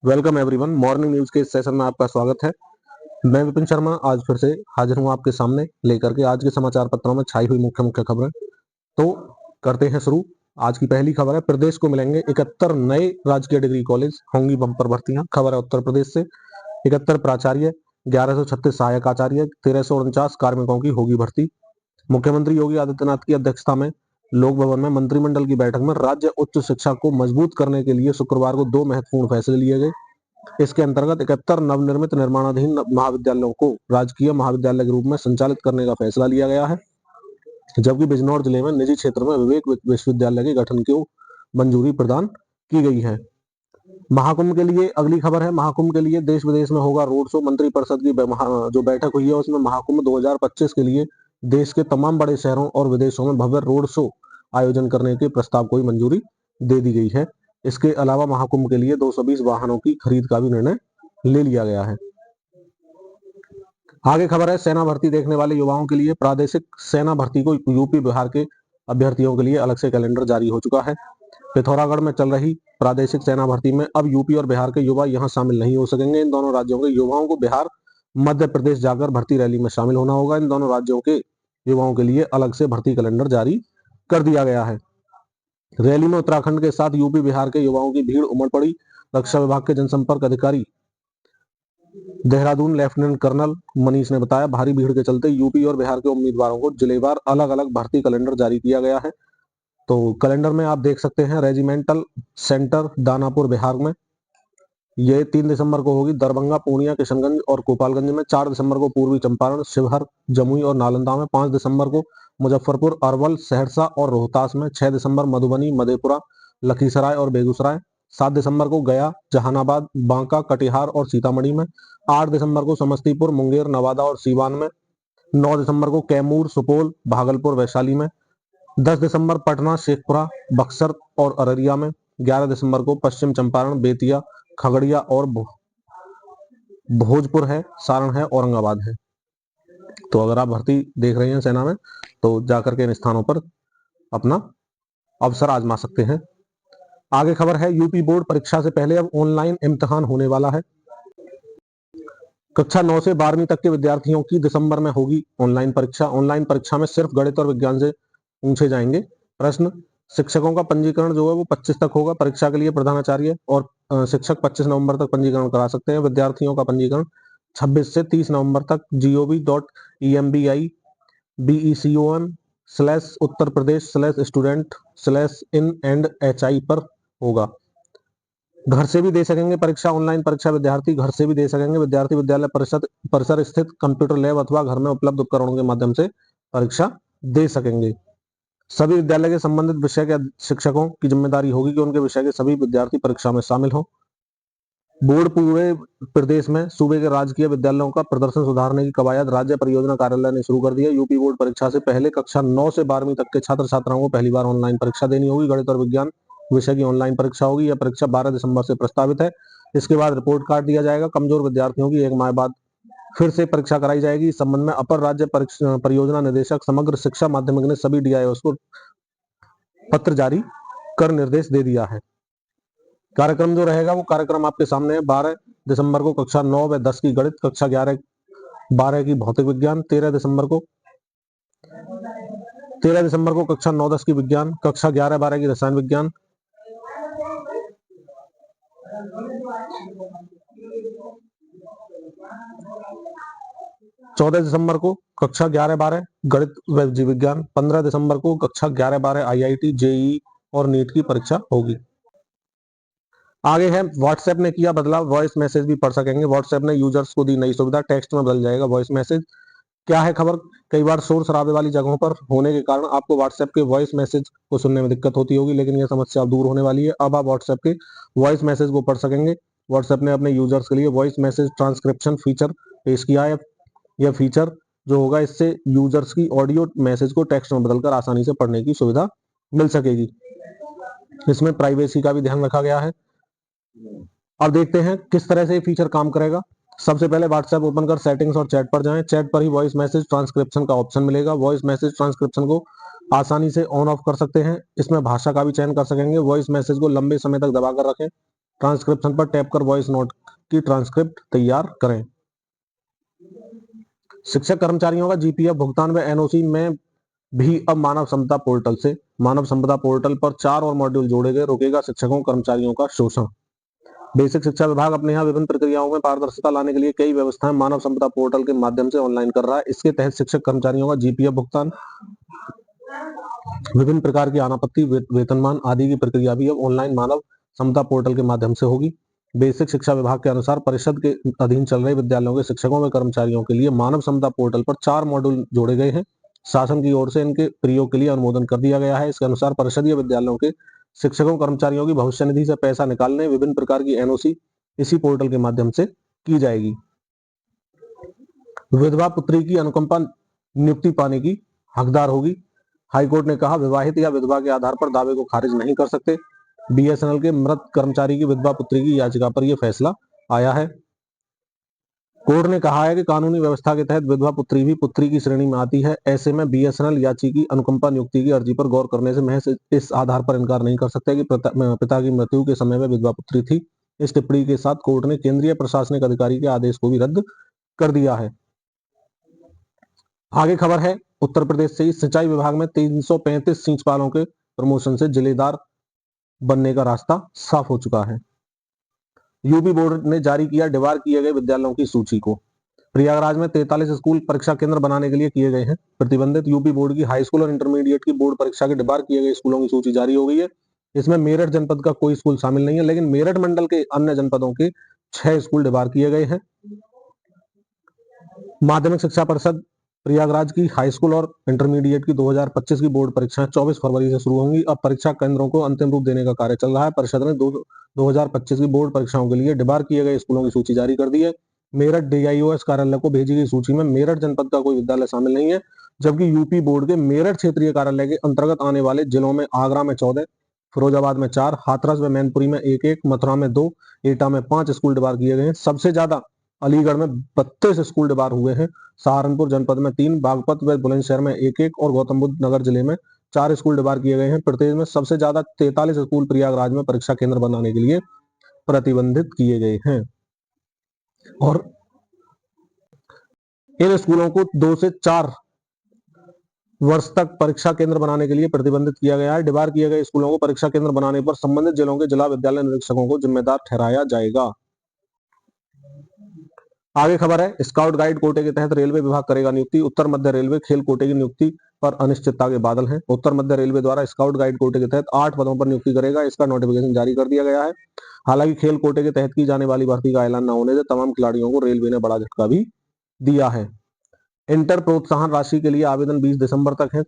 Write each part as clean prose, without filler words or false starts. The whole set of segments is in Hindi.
Welcome everyone. मॉर्निंग न्यूज के इस सेशन में आपका स्वागत है। मैं विपिन शर्मा आज फिर से हाजिर हूं आपके सामने लेकर के आज के समाचार पत्रों में छाई हुई मुख्य मुख्य खबरें। तो करते हैं शुरू। आज की पहली खबर है, प्रदेश को मिलेंगे 71 नए राजकीय डिग्री कॉलेज, होंगी बंपर भर्तियां। खबर है उत्तर प्रदेश से। 71 प्राचार्य, 1136 सहायक आचार्य, 1349 कार्मिकों की होगी भर्ती। मुख्यमंत्री योगी आदित्यनाथ की अध्यक्षता में लोक भवन में मंत्रिमंडल की बैठक में राज्य उच्च शिक्षा को मजबूत करने के लिए शुक्रवार को 2 महत्वपूर्ण फैसले लिए गए। इसके अंतर्गत 71 नवनिर्मित निर्माणाधीन महाविद्यालयों को राजकीय महाविद्यालय के रूप में संचालित करने का फैसला लिया गया है, जबकि बिजनौर जिले में निजी क्षेत्र में विवेक विश्वविद्यालय के गठन को मंजूरी प्रदान की गई है। महाकुंभ के लिए अगली खबर है। महाकुंभ के लिए देश विदेश में होगा रोड शो। मंत्रिपरिषद की जो बैठक हुई है उसमें महाकुंभ 2025 के लिए देश के तमाम बड़े शहरों और विदेशों में भव्य रोड शो आयोजन करने के प्रस्ताव को मंजूरी दे दी गई है। इसके अलावा महाकुंभ के लिए 220 वाहनों की खरीद का भी निर्णय ले लिया गया है। आगे खबर है, सेना भर्ती देखने वाले युवाओं के लिए प्रादेशिक सेना भर्ती को यूपी बिहार के अभ्यर्थियों के लिए अलग से कैलेंडर जारी हो चुका है। पिथौरागढ़ में चल रही प्रादेशिक सेना भर्ती में अब यूपी और बिहार के युवा यहां शामिल नहीं हो सकेंगे। इन दोनों राज्यों के युवाओं को बिहार, मध्य प्रदेश जाकर भर्ती रैली में शामिल होना होगा। इन दोनों राज्यों के युवाओं के लिए अलग से भर्ती कैलेंडर जारी कर दिया गया है। रैली में उत्तराखंड के साथ यूपी बिहार के युवाओं की भीड़ उमड़ पड़ी। रक्षा विभाग के जनसंपर्क अधिकारी देहरादून लेफ्टिनेंट कर्नल मनीष ने बताया, भारी भीड़ के चलते यूपी और बिहार के उम्मीदवारों को जिलेवार अलग अलग भर्ती कैलेंडर जारी किया गया है। तो कैलेंडर में आप देख सकते हैं, रेजिमेंटल सेंटर दानापुर बिहार में ये 3 दिसंबर को होगी। दरभंगा, पूर्णिया, किशनगंज और गोपालगंज में 4 दिसंबर को, पूर्वी चंपारण, शिवहर, जमुई और नालंदा में 5 दिसंबर को, मुजफ्फरपुर, अरवल, सहरसा और रोहतास में 6 दिसंबर, मधुबनी, मधेपुरा, लखीसराय और बेगूसराय, 7 दिसंबर को गया, जहानाबाद, बांका, कटिहार और सीतामढ़ी में, 8 दिसंबर को समस्तीपुर, मुंगेर, नवादा और सीवान में, 9 दिसंबर को कैमूर, सुपौल, भागलपुर, वैशाली में, 10 दिसंबर पटना, शेखपुरा, बक्सर और अररिया में, 11 दिसंबर को पश्चिम चंपारण, बेतिया, खगड़िया और भोजपुर है, सारण है, औरंगाबाद है। तो अगर आप भर्ती देख रहे हैं सेना में तो जाकर के इन स्थानों पर अपना अवसर आजमा सकते हैं। आगे खबर है, यूपी बोर्ड परीक्षा से पहले अब ऑनलाइन इम्तिहान होने वाला है। कक्षा 9 से 12वीं तक के विद्यार्थियों की दिसंबर में होगी ऑनलाइन परीक्षा। ऑनलाइन परीक्षा में सिर्फ गणित और विज्ञान से पूछे जाएंगे प्रश्न। शिक्षकों का पंजीकरण जो है वो 25 तक होगा। परीक्षा के लिए प्रधानाचार्य और शिक्षक 25 नवंबर तक पंजीकरण करा सकते हैं। विद्यार्थियों का पंजीकरण 26 से 30 नवंबर तक gov.embi/becon/uttarpradesh/student/in&hi पर होगा। घर से भी दे सकेंगे परीक्षा। ऑनलाइन परीक्षा विद्यार्थी घर से भी दे सकेंगे। विद्यार्थी विद्यालय परिसर स्थित कंप्यूटर लैब अथवा घर में उपलब्ध उपकरणों के माध्यम से परीक्षा दे सकेंगे। सभी विद्यालय के संबंधित विषय के शिक्षकों की जिम्मेदारी होगी कि उनके विषय के सभी विद्यार्थी परीक्षा में शामिल हों। बोर्ड पूरे प्रदेश में सूबे के राजकीय विद्यालयों का प्रदर्शन सुधारने की कवायद राज्य परियोजना कार्यालय ने शुरू कर दी है। यूपी बोर्ड परीक्षा से पहले कक्षा 9 से 12वीं तक के छात्र छात्राओं को पहली बार ऑनलाइन परीक्षा देनी होगी। गणित और विज्ञान विषय की ऑनलाइन परीक्षा होगी। यह परीक्षा 12 दिसंबर से प्रस्तावित है। इसके बाद रिपोर्ट कार्ड दिया जाएगा। कमजोर विद्यार्थियों की 1 माह बाद फिर से परीक्षा कराई जाएगी। इस संबंध में अपर राज्य परियोजना निदेशक समग्र शिक्षा माध्यमिक ने सभी डीआईओस को पत्र जारी कर निर्देश दे दिया है। कार्यक्रम जो रहेगा वो कार्यक्रम आपके सामने है। 12 दिसंबर को कक्षा 9 व 10 की गणित, कक्षा 11-12 की भौतिक विज्ञान, 13 दिसंबर को कक्षा 9-10 की विज्ञान, कक्षा 11-12 की रसायन विज्ञान, 14 दिसंबर को कक्षा 11-12 गणित व जीव विज्ञान, 15 दिसंबर को कक्षा 11-12 आईआईटी, जेईई और नीट की परीक्षा होगी। आगे है, व्हाट्सएप ने किया बदलाव, वॉइस मैसेज भी पढ़ सकेंगे। व्हाट्सएप ने यूजर्स को दी नई सुविधा, टेक्स्ट में बदल जाएगा वॉइस मैसेज। क्या है खबर, कई बार शोर शराबे वाली जगहों पर होने के कारण आपको व्हाट्सएप के वॉइस मैसेज को सुनने में दिक्कत होती होगी, लेकिन यह समस्या दूर होने वाली है। अब आप व्हाट्सएप के वॉइस मैसेज को पढ़ सकेंगे। व्हाट्सएप ने अपने यूजर्स के लिए वॉइस मैसेज ट्रांसक्रिप्शन फीचर पेश किया है। यह फीचर जो होगा इससे यूजर्स की ऑडियो मैसेज को टेक्स्ट में बदलकर आसानी से पढ़ने की सुविधा मिल सकेगी। इसमें प्राइवेसी का भी ध्यान रखा गया है। अब देखते हैं किस तरह से ये फीचर काम करेगा। सबसे पहले व्हाट्सएप ओपन कर सेटिंग्स और चैट पर जाएं। चैट पर ही वॉइस मैसेज ट्रांसक्रिप्शन का ऑप्शन मिलेगा। वॉइस मैसेज ट्रांसक्रिप्शन को आसानी से ऑन ऑफ कर सकते हैं। इसमें भाषा का भी चयन कर सकेंगे। वॉइस मैसेज को लंबे समय तक दबाकर रखें ट्रांसक्रिप्शन पर टैप कर वॉइस नोट की ट्रांसक्रिप्ट तैयार करें। शिक्षक कर्मचारियों का जीपीएफ भुगतान व एनओसी में भी अब मानव संपदा पोर्टल पर 4 और मॉड्यूल जोड़े गए, रोकेगा शिक्षकों कर्मचारियों का शोषण। बेसिक शिक्षा विभाग अपने यहाँ विभिन्न प्रक्रियाओं में पारदर्शिता लाने के लिए कई व्यवस्थाएं मानव संपदा पोर्टल के माध्यम से ऑनलाइन कर रहा है। इसके तहत शिक्षक कर्मचारियों का जीपीएफ भुगतान, विभिन्न प्रकार की अनापत्ति, वेतनमान आदि की प्रक्रिया भी अब ऑनलाइन मानव संपदा पोर्टल के माध्यम से होगी। बेसिक शिक्षा विभाग के अनुसार परिषद के अधीन चल रहे विद्यालयों के शिक्षकों व कर्मचारियों के लिए मानव संपदा पोर्टल पर 4 मॉड्यूल जोड़े गए हैं। शासन की ओर से इनके प्रयोग के लिए अनुमोदन कर दिया गया है। इसके अनुसार परिषदीय विद्यालयों के शिक्षकों कर्मचारियों की भविष्य निधि से पैसा निकालने, विभिन्न प्रकार की एनओसी इसी पोर्टल के माध्यम से की जाएगी। विधवा पुत्री की अनुकंपा नियुक्ति पाने की हकदार होगी। हाईकोर्ट ने कहा, विवाहित या विधवा के आधार पर दावे को खारिज नहीं कर सकते। बीएसएनएल के मृत कर्मचारी की विधवा पुत्री की याचिका पर यह फैसला आया है। कोर्ट ने कहा है कि कानूनी व्यवस्था के तहत विधवा पुत्री भी पुत्री की श्रेणी में आती है। ऐसे में बीएसएनएल याची की अनुकंपा नियुक्ति की अर्जी पर गौर करने से महज इस आधार पर इनकार नहीं कर सकते कि पिता की मृत्यु के समय में विधवा पुत्री थी। इस टिप्पणी के साथ कोर्ट ने केंद्रीय प्रशासनिक अधिकारी के आदेश को भी रद्द कर दिया है। आगे खबर है उत्तर प्रदेश से ही। सिंचाई विभाग में 335 सींच पालों के प्रमोशन से जिलेदार बनने का रास्ता साफ हो चुका है। यूपी बोर्ड ने जारी किया डिबार किए गए विद्यालयों की सूची को। प्रयागराज में 43 स्कूल परीक्षा केंद्र बनाने के लिए किए गए हैं प्रतिबंधित। यूपी बोर्ड की हाई स्कूल और इंटरमीडिएट की बोर्ड परीक्षा के डिबार किए गए स्कूलों की सूची जारी हो गई है। इसमें मेरठ जनपद का कोई स्कूल शामिल नहीं है, लेकिन मेरठ मंडल के अन्य जनपदों के 6 स्कूल डिबार किए गए हैं। माध्यमिक शिक्षा परिषद प्रयागराज की हाई स्कूल और इंटरमीडिएट की 2025 की बोर्ड परीक्षाएं 24 फरवरी से शुरू होंगी। अब परीक्षा केंद्रों को अंतिम रूप देने का कार्य चल रहा है। परिषद ने 2025 की बोर्ड परीक्षाओं के लिए डिबार किए गए स्कूलों की सूची जारी कर दी है। मेरठ डीआईओएस कार्यालय को भेजी गई सूची में मेरठ जनपद का कोई विद्यालय शामिल नहीं है, जबकि यूपी बोर्ड के मेरठ क्षेत्रीय कार्यालय के अंतर्गत आने वाले जिलों में आगरा में 14, फिरोजाबाद में 4, हाथरस व मैनपुरी में 1-1, मथुरा में 2, एटा में 5 स्कूल डिबार किए गए हैं। सबसे ज्यादा अलीगढ़ में 32 स्कूल डिबार हुए हैं। सहारनपुर जनपद में 3, बागपत व बुलंदशहर में 1-1 और गौतम बुद्ध नगर जिले में 4 स्कूल डिबार किए गए हैं। प्रदेश में सबसे ज्यादा 43 स्कूल प्रयागराज में परीक्षा केंद्र बनाने के लिए प्रतिबंधित किए गए हैं और इन स्कूलों को 2 से 4 वर्ष तक परीक्षा केंद्र बनाने के लिए प्रतिबंधित किया गया है। डिबार किए गए स्कूलों को परीक्षा केंद्र बनाने पर संबंधित जिलों के जिला विद्यालय निरीक्षकों को जिम्मेदार ठहराया जाएगा। आगे खबर है स्काउट गाइड कोटे के तहत रेलवे विभाग करेगा नियुक्ति। उत्तर मध्य रेलवे खेल कोटे की नियुक्ति पर अनिश्चितता के बादल हैं। उत्तर मध्य रेलवे द्वारा स्काउट गाइड कोटे के तहत 8 पदों पर नियुक्ति करेगा। इसका नोटिफिकेशन जारी कर दिया गया है। हालांकि खेल कोटे के तहत की जाने वाली भर्ती का ऐलान न होने से तमाम खिलाड़ियों को रेलवे ने बड़ा झटका भी दिया है। इंटर प्रोत्साहन राशि के लिए आवेदन 20 दिसंबर तक है।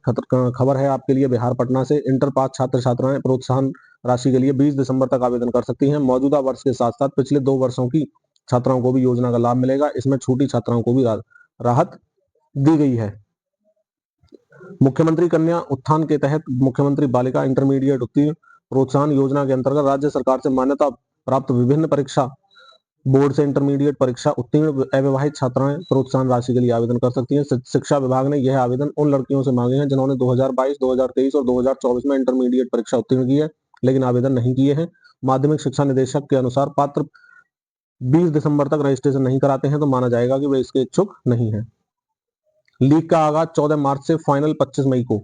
खबर है आपके लिए बिहार पटना से। इंटर पास छात्र छात्राएं प्रोत्साहन राशि के लिए 20 दिसंबर तक आवेदन कर सकती हैं। मौजूदा वर्ष के साथ साथ पिछले 2 वर्षों की छात्राओं को भी योजना का लाभ मिलेगा। इसमें छोटी छात्राओं को भी राहत दी गई है। मुख्यमंत्री कन्या उत्थान के तहत मुख्यमंत्री बालिका इंटरमीडिएट उत्तीर्ण प्रोत्साहन योजना के अंतर्गत राज्य सरकार से मान्यता प्राप्त विभिन्न परीक्षा बोर्ड से इंटरमीडिएट परीक्षा उत्तीर्ण अविवाहित छात्राएं प्रोत्साहन राशि के लिए आवेदन कर सकती हैं। शिक्षा विभाग ने यह आवेदन उन लड़कियों से मांगे हैं जिन्होंने 2022, 2023 और 2024 में इंटरमीडिएट परीक्षा उत्तीर्ण की है लेकिन आवेदन नहीं किए हैं। माध्यमिक शिक्षा निदेशक के अनुसार पात्र 20 दिसंबर तक रजिस्ट्रेशन नहीं कराते हैं तो माना जाएगा कि वे इसके इच्छुक नहीं है। लीग का आगाज 14 मार्च से, फाइनल 25 मई को।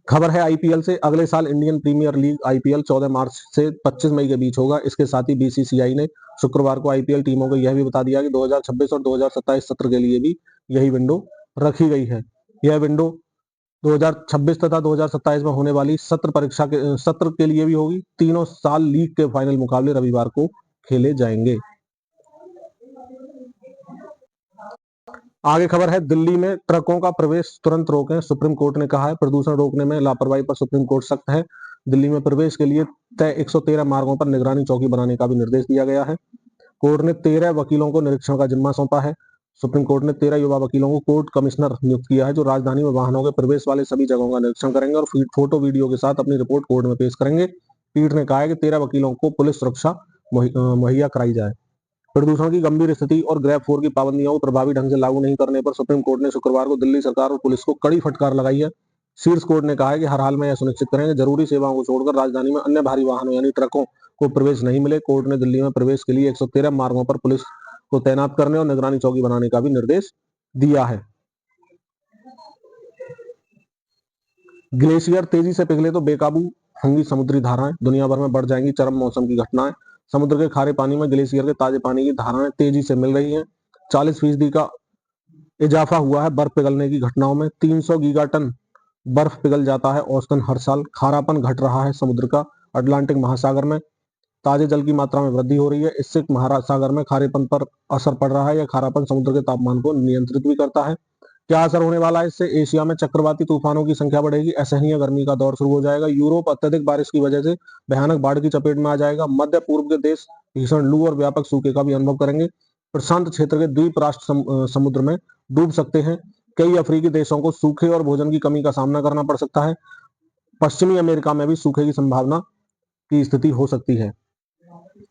खबर है आईपीएल से। अगले साल इंडियन प्रीमियर लीग आईपीएल 14 मार्च से 25 मई के बीच होगा। इसके साथ ही बीसीसीआई ने शुक्रवार को आईपीएल टीमों को यह भी बता दिया कि 2026 और 2027 सत्र के लिए भी यही विंडो रखी गई है। यह विंडो 2026 तथा 2027 में होने वाली सत्र के लिए भी होगी। तीनों साल लीग के फाइनल मुकाबले रविवार को खेले जाएंगे। आगे खबर है दिल्ली में ट्रकों का प्रवेश तुरंत रोकें, सुप्रीम कोर्ट ने कहा है। प्रदूषण रोकने में लापरवाही पर सुप्रीम कोर्ट सख्त है। दिल्ली में प्रवेश के लिए तय 113 मार्गों पर निगरानी चौकी बनाने का भी निर्देश दिया गया है। कोर्ट ने 13 वकीलों को निरीक्षण का जिम्मा सौंपा है। सुप्रीम कोर्ट ने 13 युवा वकीलों को कोर्ट कमिश्नर नियुक्त किया है जो राजधानी में वाहनों के प्रवेश वाले सभी जगहों का निरीक्षण करेंगे और फोटो वीडियो के साथ अपनी रिपोर्ट कोर्ट में पेश करेंगे। पीठ ने कहा है कि 13 वकीलों को पुलिस सुरक्षा मुहैया कराई जाए। प्रदूषण की गंभीर स्थिति और ग्रेड 4 की पाबंदियों को प्रभावी ढंग से लागू नहीं करने पर सुप्रीम कोर्ट ने शुक्रवार को दिल्ली सरकार और पुलिस को कड़ी फटकार लगाई है। शीर्ष कोर्ट ने कहा है कि हर हाल में यह सुनिश्चित करें कि जरूरी सेवाओं को छोड़कर राजधानी में अन्य भारी वाहनों यानी ट्रकों को प्रवेश नहीं मिले। कोर्ट ने दिल्ली में प्रवेश के लिए 113 मार्गों पर पुलिस को तैनात करने और निगरानी चौकी बनाने का भी निर्देश दिया है। ग्लेशियर तेजी से पिघले तो बेकाबू होंगी समुद्री धाराएं, दुनिया भर में बढ़ जाएंगी चरम मौसम की घटनाएं। समुद्र के खारे पानी में ग्लेशियर के ताजे पानी की धाराएं तेजी से मिल रही हैं। 40% का इजाफा हुआ है बर्फ पिघलने की घटनाओं में। 300 गीगाटन बर्फ पिघल जाता है औसतन हर साल। खारापन घट रहा है समुद्र का। अटलांटिक महासागर में ताजे जल की मात्रा में वृद्धि हो रही है। इससे महासागर में खारेपन पर असर पड़ रहा है। यह खारापन समुद्र के तापमान को नियंत्रित भी करता है। क्या असर होने वाला है इससे? एशिया में चक्रवाती तूफानों की संख्या बढ़ेगी। असहनीय गर्मी का दौर शुरू हो जाएगा। यूरोप अत्यधिक बारिश की वजह से भयानक बाढ़ की चपेट में आ जाएगा। मध्य पूर्व के देश भीषण लू और व्यापक सूखे का भी अनुभव करेंगे। प्रशांत क्षेत्र के द्वीप राष्ट्र समुद्र में डूब सकते हैं। कई अफ्रीकी देशों को सूखे और भोजन की कमी का सामना करना पड़ सकता है। पश्चिमी अमेरिका में भी सूखे की संभावना की स्थिति हो सकती है।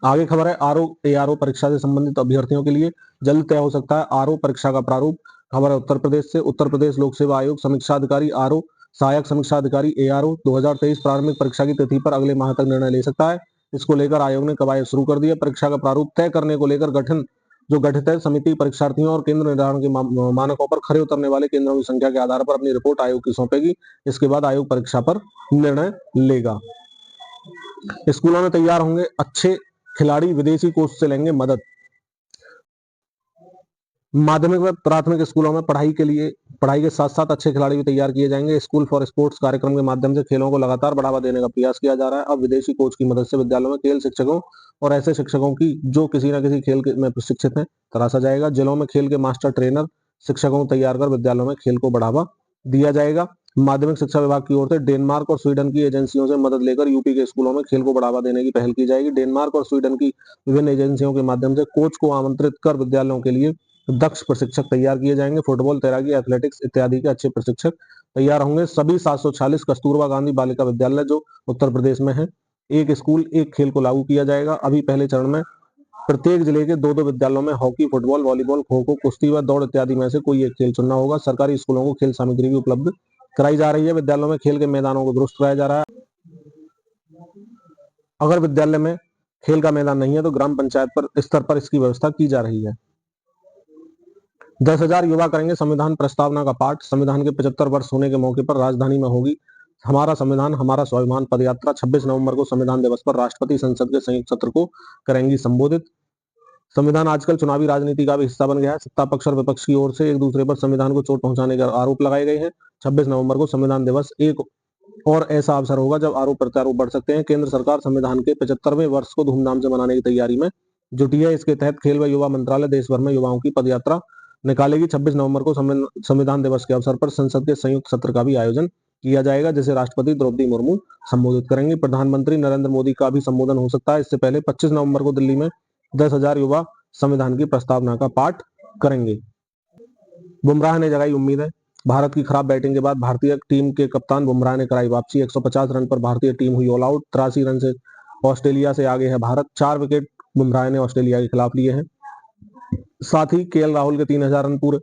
आगे खबर है ARO परीक्षा से संबंधित अभ्यर्थियों के लिए जल्द तय हो सकता है आरओ परीक्षा का प्रारूप। खबर है उत्तर प्रदेश से। उत्तर प्रदेश लोक सेवा आयोग समीक्षा अधिकारी आरओ सहायक समीक्षा अधिकारी ARO 2023 प्रारंभिक परीक्षा की तिथि पर अगले माह तक निर्णय ले सकता है। इसको लेकर आयोग ने कवायद शुरू कर दी है। परीक्षा का प्रारूप तय करने को लेकर गठित है समिति परीक्षार्थियों और केंद्र निर्धारण के मानकों पर खरे उतरने वाले केंद्रों की संख्या के आधार पर अपनी रिपोर्ट आयोग की सौंपेगी। इसके बाद आयोग परीक्षा पर निर्णय लेगा। स्कूलों में तैयार होंगे अच्छे खिलाड़ी, विदेशी कोच से लेंगे मदद। माध्यमिक व प्राथमिक स्कूलों में पढ़ाई के साथ साथ अच्छे खिलाड़ी भी तैयार किए जाएंगे। स्कूल फॉर स्पोर्ट्स कार्यक्रम के माध्यम से खेलों को लगातार बढ़ावा देने का प्रयास किया जा रहा है। अब विदेशी कोच की मदद से विद्यालयों में खेल शिक्षकों और ऐसे शिक्षकों की जो किसी न किसी खेल में प्रशिक्षित हैं तराशा जाएगा। जिलों में खेल के मास्टर ट्रेनर शिक्षकों को तैयार कर विद्यालयों में खेल को बढ़ावा दिया जाएगा। माध्यमिक शिक्षा विभाग की ओर से डेनमार्क और स्वीडन की एजेंसियों से मदद लेकर यूपी के स्कूलों में खेल को बढ़ावा देने की पहल की जाएगी। डेनमार्क और स्वीडन की विभिन्न एजेंसियों के माध्यम से कोच को आमंत्रित कर विद्यालयों के लिए दक्ष प्रशिक्षक तैयार किए जाएंगे। फुटबॉल, तैराकी, एथलेटिक्स इत्यादि के अच्छे प्रशिक्षक तैयार होंगे। सभी 746 कस्तूरबा गांधी बालिका विद्यालय जो उत्तर प्रदेश में है, एक स्कूल एक खेल को लागू किया जाएगा। अभी पहले चरण में प्रत्येक जिले के 2-2 विद्यालयों में hockey, football, volleyball, kho kho, कुश्ती व दौड़ इत्यादि में से कोई एक खेल चुनना होगा। सरकारी स्कूलों को खेल सामग्री भी उपलब्ध कराई जा रही है। विद्यालयों में खेल के मैदानों को दुरुस्त कराया जा रहा है। अगर विद्यालय में खेल का मैदान नहीं है तो ग्राम पंचायत पर स्तर पर इसकी व्यवस्था की जा रही है। 10,000 युवा करेंगे संविधान प्रस्तावना का पाठ। संविधान के 75 वर्ष होने के मौके पर राजधानी में होगी हमारा संविधान हमारा स्वाभिमान पदयात्रा। 26 नवंबर को संविधान दिवस पर राष्ट्रपति संसद के संयुक्त सत्र को करेंगी संबोधित। संविधान आजकल चुनावी राजनीति का भी हिस्सा बन गया है। सत्ता पक्ष और विपक्ष की ओर से एक दूसरे पर संविधान को चोट पहुंचाने के आरोप लगाए गए हैं। 26 नवंबर को संविधान दिवस एक और ऐसा अवसर होगा जब आरोप प्रत्यारोप बढ़ सकते हैं। केंद्र सरकार संविधान के 75वें वर्ष को धूमधाम से मनाने की तैयारी में जुटी है। इसके तहत खेल व युवा मंत्रालय देश भर में युवाओं की पदयात्रा निकालेगी। 26 नवंबर को संविधान दिवस के अवसर पर संसद के संयुक्त सत्र का भी आयोजन किया जाएगा, जिसे राष्ट्रपति द्रौपदी मुर्मू संबोधित करेंगे। प्रधानमंत्री नरेंद्र मोदी का भी संबोधन हो सकता है। इससे पहले 25 नवंबर को दिल्ली में 10,000 युवा संविधान की प्रस्तावना का पाठ करेंगे। बुमराह ने जगाई उम्मीदें। भारत की खराब बैटिंग के बाद भारतीय टीम के कप्तान बुमराह ने कराई वापसी। 150 रन पर भारतीय टीम हुई ऑल आउट। 83 रन से ऑस्ट्रेलिया से आगे है भारत। 4 विकेट बुमराह ने ऑस्ट्रेलिया के खिलाफ लिए हैं। साथ ही KL राहुल के 3000 रन पूरे।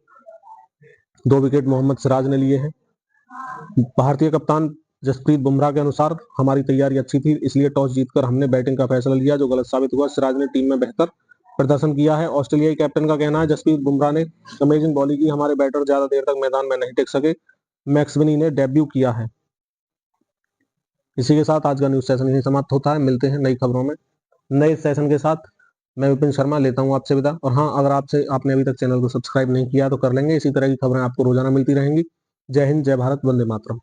2 विकेट मोहम्मद सिराज ने लिए हैं। भारतीय कप्तान जसप्रीत बुमराह के अनुसार हमारी तैयारी अच्छी थी, इसलिए टॉस जीतकर हमने बैटिंग का फैसला लिया जो गलत साबित हुआ। सिराज ने टीम में बेहतर प्रदर्शन किया है। ऑस्ट्रेलियाई कैप्टन का कहना है जसप्रीत बुमराह ने अमेजिंग बॉलिंग की, हमारे बैटर ज्यादा देर तक मैदान में नहीं टिक सके। मैक्सवेनी ने डेब्यू किया है। इसी के साथ आज का न्यूज सेशन यही समाप्त होता है। मिलते हैं नई खबरों में नए सेशन के साथ। मैं विपिन शर्मा लेता हूं आपसे विदा। और हाँ, अगर आपने अभी तक चैनल को सब्सक्राइब नहीं किया तो कर लेंगे। इसी तरह की खबरें आपको रोजाना मिलती रहेंगी। जय हिंद, जय भारत, वंदे मातरम।